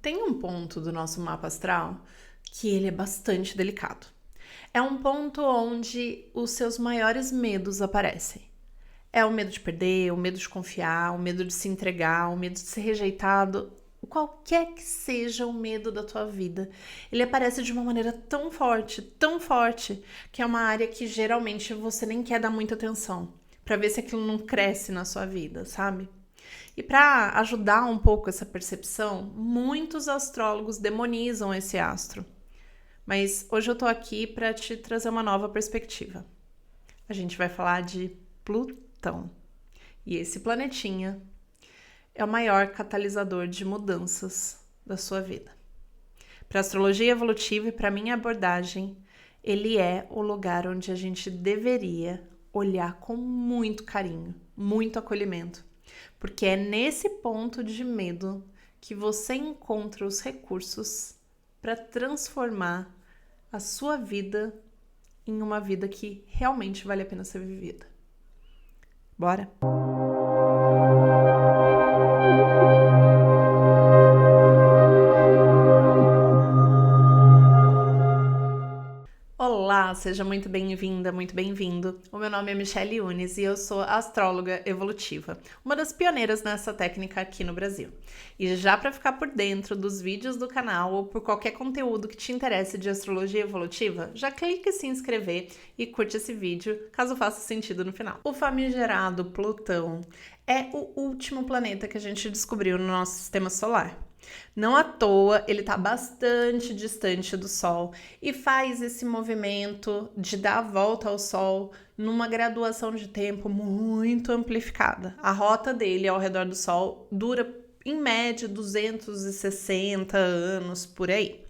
Tem um ponto do nosso mapa astral que ele é bastante delicado. É um ponto onde os seus maiores medos aparecem. É o medo de perder, o medo de confiar, o medo de se entregar, o medo de ser rejeitado, qualquer que seja o medo da tua vida. Ele aparece de uma maneira tão forte, que é uma área que geralmente você nem quer dar muita atenção, para ver se aquilo não cresce na sua vida, sabe? E para ajudar um pouco essa percepção, muitos astrólogos demonizam esse astro. Mas hoje eu tô aqui para te trazer uma nova perspectiva. A gente vai falar de Plutão. E esse planetinha é o maior catalisador de mudanças da sua vida. Para a astrologia evolutiva e para minha abordagem, ele é o lugar onde a gente deveria olhar com muito carinho, muito acolhimento, porque é nesse ponto de medo que você encontra os recursos para transformar a sua vida em uma vida que realmente vale a pena ser vivida. Bora? Olá, seja muito bem-vinda, muito bem-vindo. O meu nome é Michelle Yunes e eu sou astróloga evolutiva, uma das pioneiras nessa técnica aqui no Brasil. E já para ficar por dentro dos vídeos do canal ou por qualquer conteúdo que te interesse de astrologia evolutiva, já clica em se inscrever e curte esse vídeo, caso faça sentido no final. O famigerado Plutão é o último planeta que a gente descobriu no nosso sistema solar. Não à toa, ele está bastante distante do Sol e faz esse movimento de dar a volta ao Sol numa graduação de tempo muito amplificada. A rota dele ao redor do Sol dura, em média, 260 anos, por aí.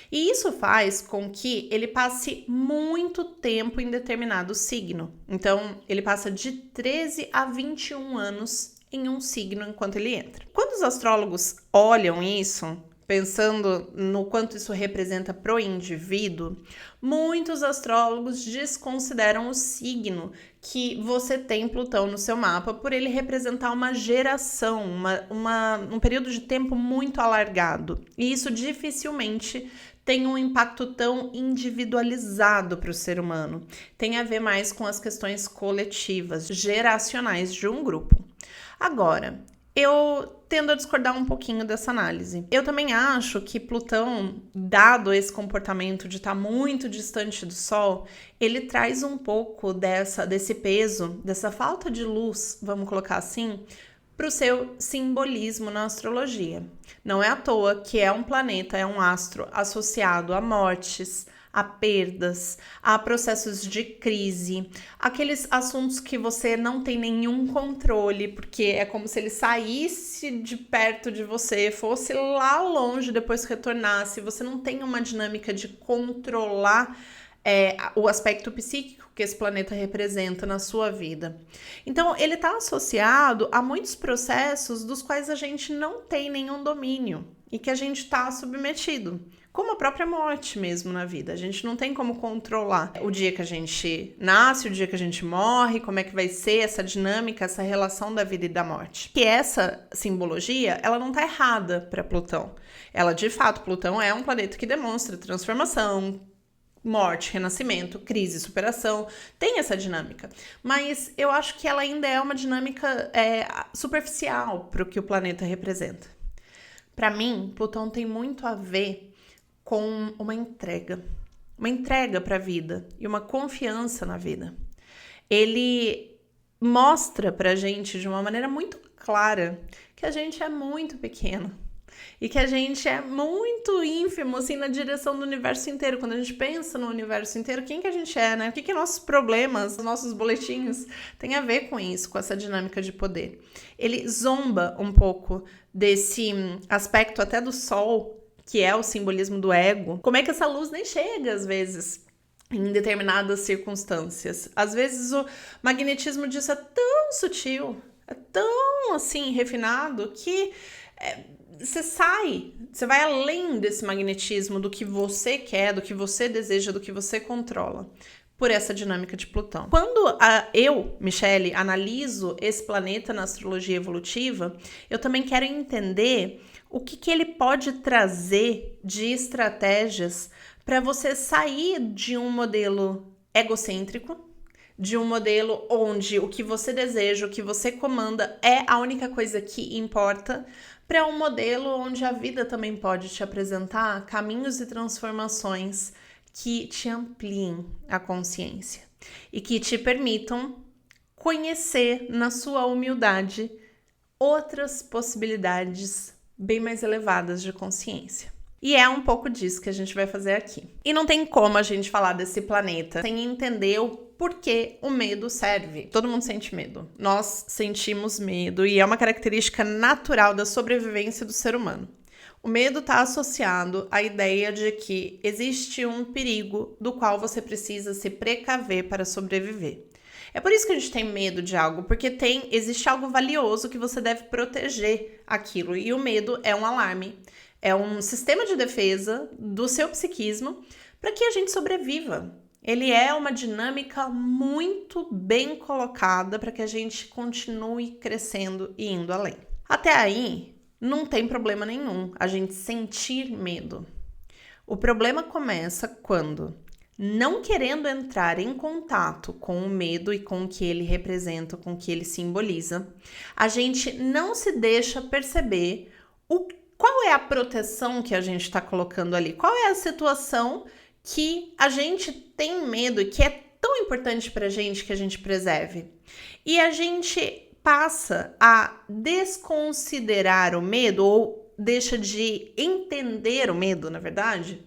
E isso faz com que ele passe muito tempo em determinado signo. Então, ele passa de 13 a 21 anos em um signo enquanto ele entra. Quando os astrólogos olham isso, pensando no quanto isso representa pro indivíduo, muitos astrólogos desconsideram o signo que você tem Plutão no seu mapa por ele representar uma geração, um período de tempo muito alargado. E isso dificilmente tem um impacto tão individualizado para o ser humano. Tem a ver mais com as questões coletivas, geracionais de um grupo. Agora, eu tendo a discordar um pouquinho dessa análise. Eu também acho que Plutão, dado esse comportamento de estar muito distante do Sol, ele traz um pouco desse peso, dessa falta de luz, vamos colocar assim, para o seu simbolismo na astrologia. Não é à toa que é um planeta, é um astro associado a mortes, a perdas, a processos de crise, aqueles assuntos que você não tem nenhum controle, porque é como se ele saísse de perto de você, fosse lá longe, depois retornasse. Você não tem uma dinâmica de controlar o aspecto psíquico que esse planeta representa na sua vida. Então, ele está associado a muitos processos dos quais a gente não tem nenhum domínio e que a gente está submetido, como a própria morte mesmo na vida. A gente não tem como controlar o dia que a gente nasce, o dia que a gente morre, como é que vai ser essa dinâmica, essa relação da vida e da morte. E essa simbologia, ela não está errada para Plutão. Ela, de fato, Plutão é um planeta que demonstra transformação, morte, renascimento, crise, superação, tem essa dinâmica. Mas eu acho que ela ainda é uma dinâmica superficial para o que o planeta representa. Para mim, Plutão tem muito a ver com uma entrega para a vida e uma confiança na vida. Ele mostra pra gente de uma maneira muito clara que a gente é muito pequeno e que a gente é muito ínfimo, assim, na direção do universo inteiro. Quando a gente pensa no universo inteiro, quem que a gente é, né? O que nossos problemas, os nossos boletins têm a ver com isso, com essa dinâmica de poder. Ele zomba um pouco desse aspecto até do Sol, que é o simbolismo do ego. Como é que essa luz nem chega, às vezes, em determinadas circunstâncias? Às vezes o magnetismo disso é tão sutil, é tão, assim, refinado, que você vai além desse magnetismo, do que você quer, do que você deseja, do que você controla, por essa dinâmica de Plutão. Quando eu, Michelle, analiso esse planeta na astrologia evolutiva, eu também quero entender o que ele pode trazer de estratégias para você sair de um modelo egocêntrico, de um modelo onde o que você deseja, o que você comanda é a única coisa que importa, para um modelo onde a vida também pode te apresentar caminhos e transformações que te ampliem a consciência e que te permitam conhecer na sua humildade outras possibilidades bem mais elevadas de consciência. E é um pouco disso que a gente vai fazer aqui. E não tem como a gente falar desse planeta sem entender o porquê o medo serve. Todo mundo sente medo. Nós sentimos medo e é uma característica natural da sobrevivência do ser humano. O medo está associado à ideia de que existe um perigo do qual você precisa se precaver para sobreviver. É por isso que a gente tem medo de algo, porque existe algo valioso que você deve proteger aquilo. E o medo é um alarme, é um sistema de defesa do seu psiquismo para que a gente sobreviva. Ele é uma dinâmica muito bem colocada para que a gente continue crescendo e indo além. Até aí, não tem problema nenhum a gente sentir medo. O problema começa quando, não querendo entrar em contato com o medo e com o que ele representa, com o que ele simboliza, a gente não se deixa perceber qual é a proteção que a gente está colocando ali, qual é a situação que a gente tem medo e que é tão importante para a gente que a gente preserve. E a gente passa a desconsiderar o medo ou deixa de entender o medo, na verdade.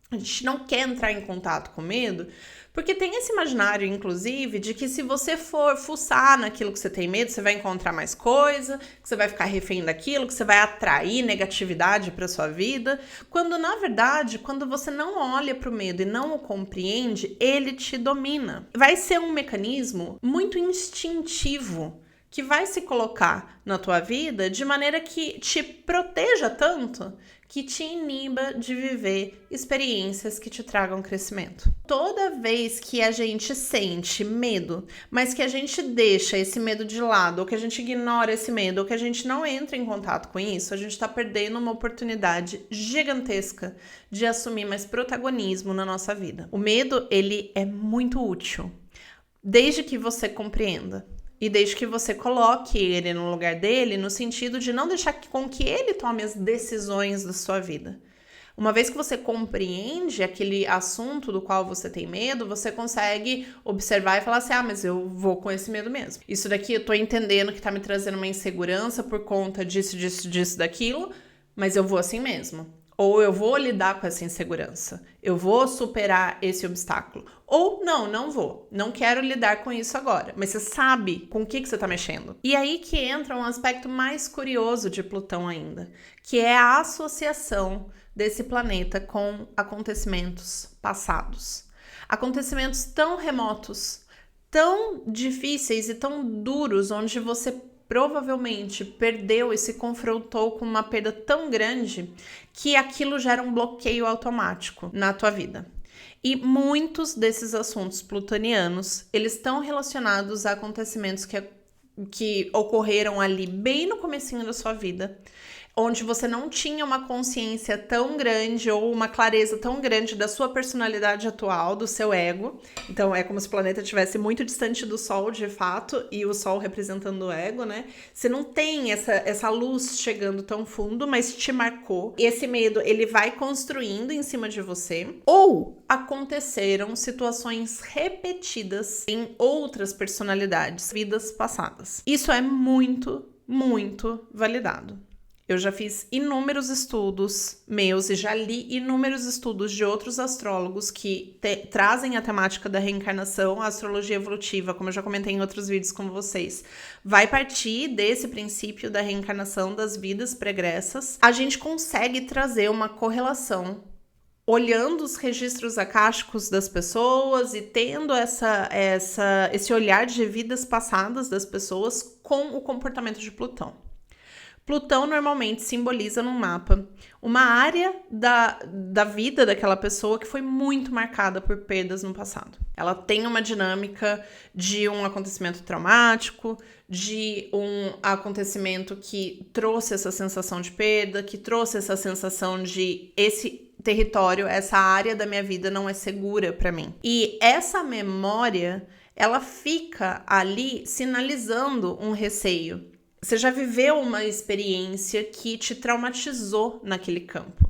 A gente não quer entrar em contato com medo, porque tem esse imaginário, inclusive, de que se você for fuçar naquilo que você tem medo, você vai encontrar mais coisa, que você vai ficar refém daquilo, que você vai atrair negatividade para sua vida, quando, na verdade, quando você não olha para o medo e não o compreende, ele te domina. Vai ser um mecanismo muito instintivo, que vai se colocar na tua vida de maneira que te proteja tanto que te iniba de viver experiências que te tragam crescimento. Toda vez que a gente sente medo, mas que a gente deixa esse medo de lado, ou que a gente ignora esse medo, ou que a gente não entra em contato com isso, a gente está perdendo uma oportunidade gigantesca de assumir mais protagonismo na nossa vida. O medo, ele é muito útil, desde que você compreenda. E desde que você coloque ele no lugar dele, no sentido de não deixar com que ele tome as decisões da sua vida. Uma vez que você compreende aquele assunto do qual você tem medo, você consegue observar e falar assim, mas eu vou com esse medo mesmo. Isso daqui eu tô entendendo que tá me trazendo uma insegurança por conta disso, daquilo, mas eu vou assim mesmo. Ou eu vou lidar com essa insegurança, eu vou superar esse obstáculo. Ou não vou, não quero lidar com isso agora. Mas você sabe com o que você está mexendo. E aí que entra um aspecto mais curioso de Plutão ainda, que é a associação desse planeta com acontecimentos passados. Acontecimentos tão remotos, tão difíceis e tão duros, onde você provavelmente perdeu e se confrontou com uma perda tão grande que aquilo gera um bloqueio automático na tua vida. E muitos desses assuntos plutonianos, eles estão relacionados a acontecimentos que ocorreram ali bem no comecinho da sua vida, onde você não tinha uma consciência tão grande ou uma clareza tão grande da sua personalidade atual, do seu ego. Então é como se o planeta estivesse muito distante do Sol, de fato, e o Sol representando o ego, né? Você não tem essa luz chegando tão fundo, mas te marcou. E esse medo, ele vai construindo em cima de você. Ou aconteceram situações repetidas em outras personalidades, vidas passadas. Isso é muito, muito validado. Eu já fiz inúmeros estudos meus e já li inúmeros estudos de outros astrólogos que trazem a temática da reencarnação. A astrologia evolutiva, como eu já comentei em outros vídeos com vocês, vai partir desse princípio da reencarnação das vidas pregressas. A gente consegue trazer uma correlação olhando os registros acásticos das pessoas e tendo esse olhar de vidas passadas das pessoas com o comportamento de Plutão. Plutão normalmente simboliza no mapa uma área da vida daquela pessoa que foi muito marcada por perdas no passado. Ela tem uma dinâmica de um acontecimento traumático, de um acontecimento que trouxe essa sensação de perda, que trouxe essa sensação de esse território, essa área da minha vida não é segura para mim. E essa memória, ela fica ali sinalizando um receio. Você já viveu uma experiência que te traumatizou naquele campo.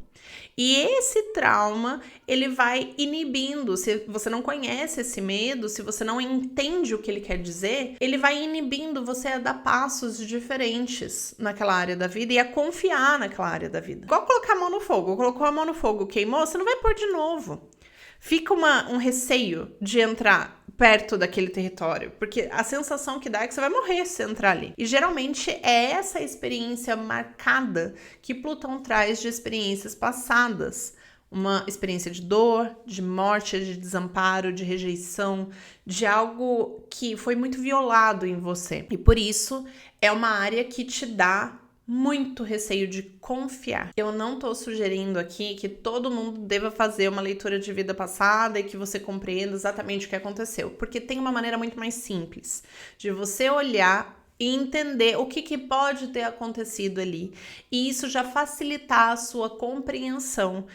E esse trauma, ele vai inibindo. Se você não conhece esse medo, se você não entende o que ele quer dizer, ele vai inibindo você a dar passos diferentes naquela área da vida e a confiar naquela área da vida. Igual colocar a mão no fogo. Colocou a mão no fogo, queimou, você não vai pôr de novo. Fica um receio de entrar perto daquele território, porque a sensação que dá é que você vai morrer se entrar ali. E geralmente é essa experiência marcada que Plutão traz de experiências passadas. Uma experiência de dor, de morte, de desamparo, de rejeição, de algo que foi muito violado em você. E por isso é uma área que te dá muito receio de confiar. Eu não tô sugerindo aqui que todo mundo deva fazer uma leitura de vida passada e que você compreenda exatamente o que aconteceu, porque tem uma maneira muito mais simples de você olhar e entender o que pode ter acontecido ali, e isso já facilitar a sua compreensão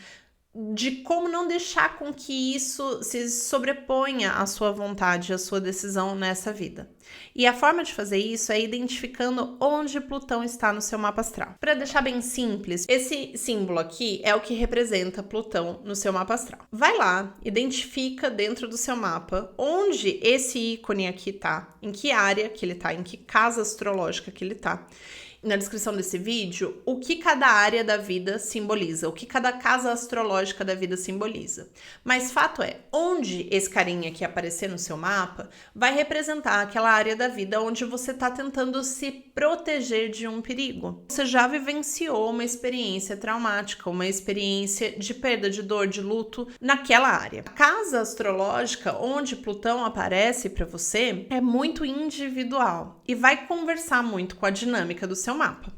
de como não deixar com que isso se sobreponha à sua vontade, à sua decisão nessa vida. E a forma de fazer isso é identificando onde Plutão está no seu mapa astral. Para deixar bem simples, esse símbolo aqui é o que representa Plutão no seu mapa astral. Vai lá, identifica dentro do seu mapa onde esse ícone aqui tá, em que área que ele tá, em que casa astrológica que ele tá. Na descrição desse vídeo, o que cada área da vida simboliza, o que cada casa astrológica da vida simboliza. Mas fato é, onde esse carinha aqui aparecer no seu mapa vai representar aquela área da vida onde você está tentando se proteger de um perigo. Você já vivenciou uma experiência traumática, uma experiência de perda, de dor, de luto naquela área. A casa astrológica onde Plutão aparece para você é muito individual e vai conversar muito com a dinâmica do seu mapa.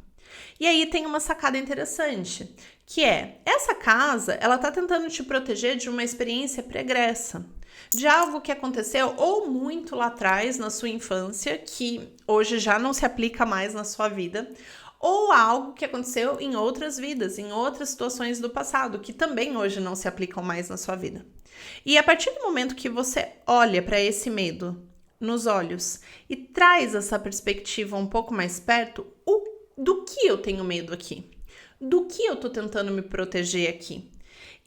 E aí tem uma sacada interessante, que é, essa casa, ela tá tentando te proteger de uma experiência pregressa, de algo que aconteceu ou muito lá atrás na sua infância, que hoje já não se aplica mais na sua vida, ou algo que aconteceu em outras vidas, em outras situações do passado, que também hoje não se aplicam mais na sua vida. E a partir do momento que você olha para esse medo nos olhos e traz essa perspectiva um pouco mais perto, do que eu tenho medo aqui? Do que eu tô tentando me proteger aqui?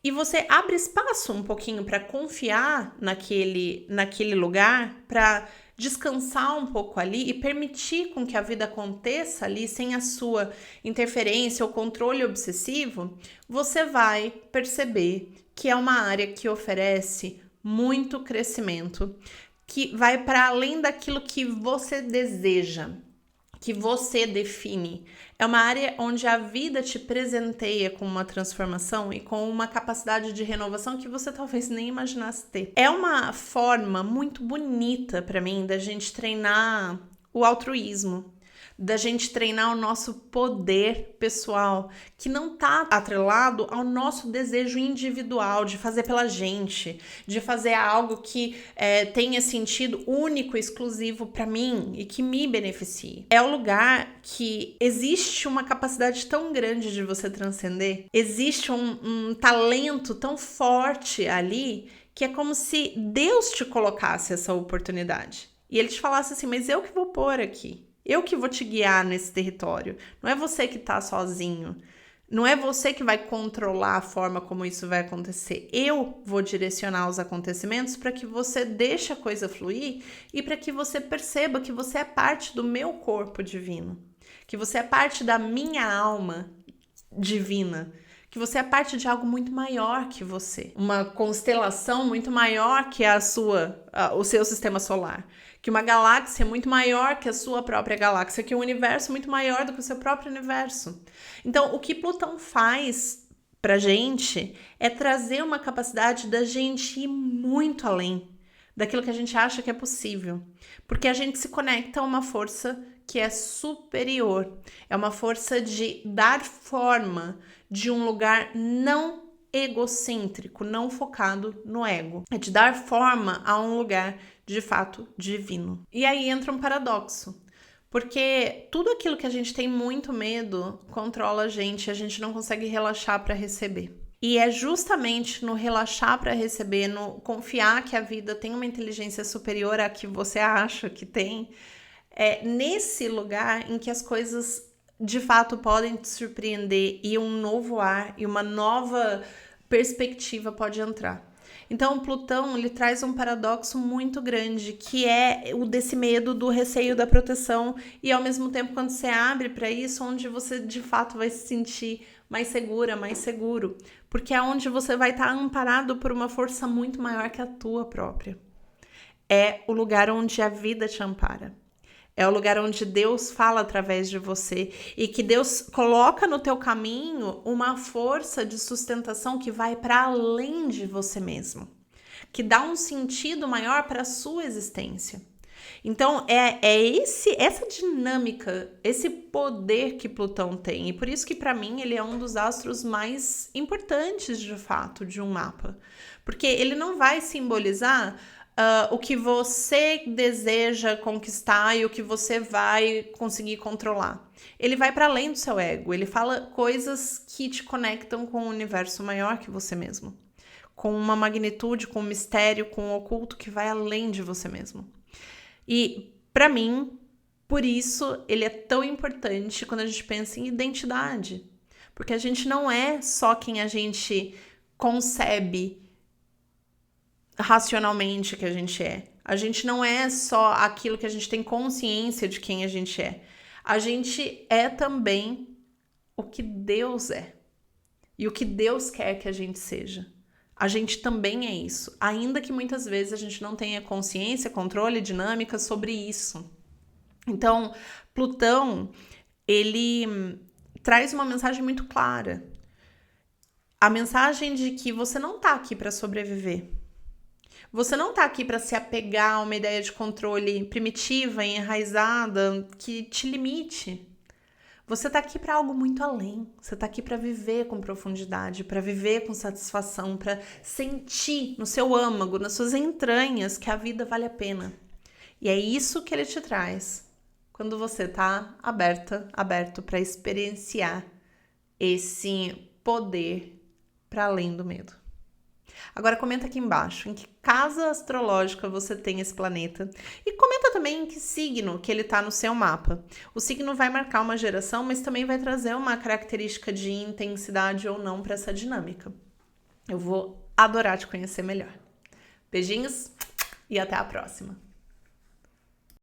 E você abre espaço um pouquinho para confiar naquele lugar, para descansar um pouco ali e permitir com que a vida aconteça ali sem a sua interferência ou controle obsessivo, você vai perceber que é uma área que oferece muito crescimento, que vai para além daquilo que você deseja, que você define. É uma área onde a vida te presenteia com uma transformação e com uma capacidade de renovação que você talvez nem imaginasse ter. É uma forma muito bonita para mim da gente treinar o altruísmo, da gente treinar o nosso poder pessoal, que não tá atrelado ao nosso desejo individual de fazer pela gente, de fazer algo que tenha sentido único, exclusivo para mim e que me beneficie. É o lugar que existe uma capacidade tão grande de você transcender, existe um talento tão forte ali, que é como se Deus te colocasse essa oportunidade. E ele te falasse assim, mas eu que vou pôr aqui. Eu que vou te guiar nesse território. Não é você que tá sozinho. Não é você que vai controlar a forma como isso vai acontecer. Eu vou direcionar os acontecimentos para que você deixe a coisa fluir e para que você perceba que você é parte do meu corpo divino. Que você é parte da minha alma divina. Que você é parte de algo muito maior que você. Uma constelação muito maior que o seu sistema solar. Que uma galáxia muito maior que a sua própria galáxia, que um universo muito maior do que o seu próprio universo. Então, o que Plutão faz pra gente é trazer uma capacidade da gente ir muito além daquilo que a gente acha que é possível. Porque a gente se conecta a uma força que é superior. É uma força de dar forma de um lugar não egocêntrico, não focado no ego. É de dar forma a um lugar de fato divino. E aí entra um paradoxo. Porque tudo aquilo que a gente tem muito medo controla a gente não consegue relaxar para receber. E é justamente no relaxar para receber, no confiar que a vida tem uma inteligência superior à que você acha que tem, é nesse lugar em que as coisas de fato podem te surpreender e um novo ar e uma nova perspectiva pode entrar. Então, o Plutão, ele traz um paradoxo muito grande, que é o desse medo, do receio, da proteção, e ao mesmo tempo, quando você abre para isso, onde você de fato vai se sentir mais segura, mais seguro, porque é onde você vai estar amparado por uma força muito maior que a tua própria. É o lugar onde a vida te ampara. É o lugar onde Deus fala através de você e que Deus coloca no teu caminho uma força de sustentação que vai para além de você mesmo, que dá um sentido maior para a sua existência. Então, essa dinâmica, esse poder que Plutão tem. E por isso que, para mim, ele é um dos astros mais importantes, de fato, de um mapa. Porque ele não vai simbolizar o que você deseja conquistar e o que você vai conseguir controlar. Ele vai para além do seu ego. Ele fala coisas que te conectam com um universo maior que você mesmo. Com uma magnitude, com um mistério, com um oculto que vai além de você mesmo. E, para mim, por isso, ele é tão importante quando a gente pensa em identidade. Porque a gente não é só quem a gente concebe racionalmente que a gente é. A gente não é só aquilo que a gente tem consciência de quem a gente é. A gente é também o que Deus é. E o que Deus quer que a gente seja. A gente também é isso, ainda que muitas vezes a gente não tenha consciência, controle, dinâmica sobre isso. Então, Plutão, ele traz uma mensagem muito clara. A mensagem de que você não tá aqui para sobreviver. Você não tá aqui para se apegar a uma ideia de controle primitiva e enraizada que te limite. Você tá aqui para algo muito além. Você tá aqui para viver com profundidade, para viver com satisfação, para sentir no seu âmago, nas suas entranhas, que a vida vale a pena. E é isso que ele te traz quando você tá aberto para experienciar esse poder para além do medo. Agora comenta aqui embaixo em que casa astrológica você tem esse planeta e comenta também em que signo que ele está no seu mapa. O signo vai marcar uma geração, mas também vai trazer uma característica de intensidade ou não para essa dinâmica. Eu vou adorar te conhecer melhor. Beijinhos e até a próxima!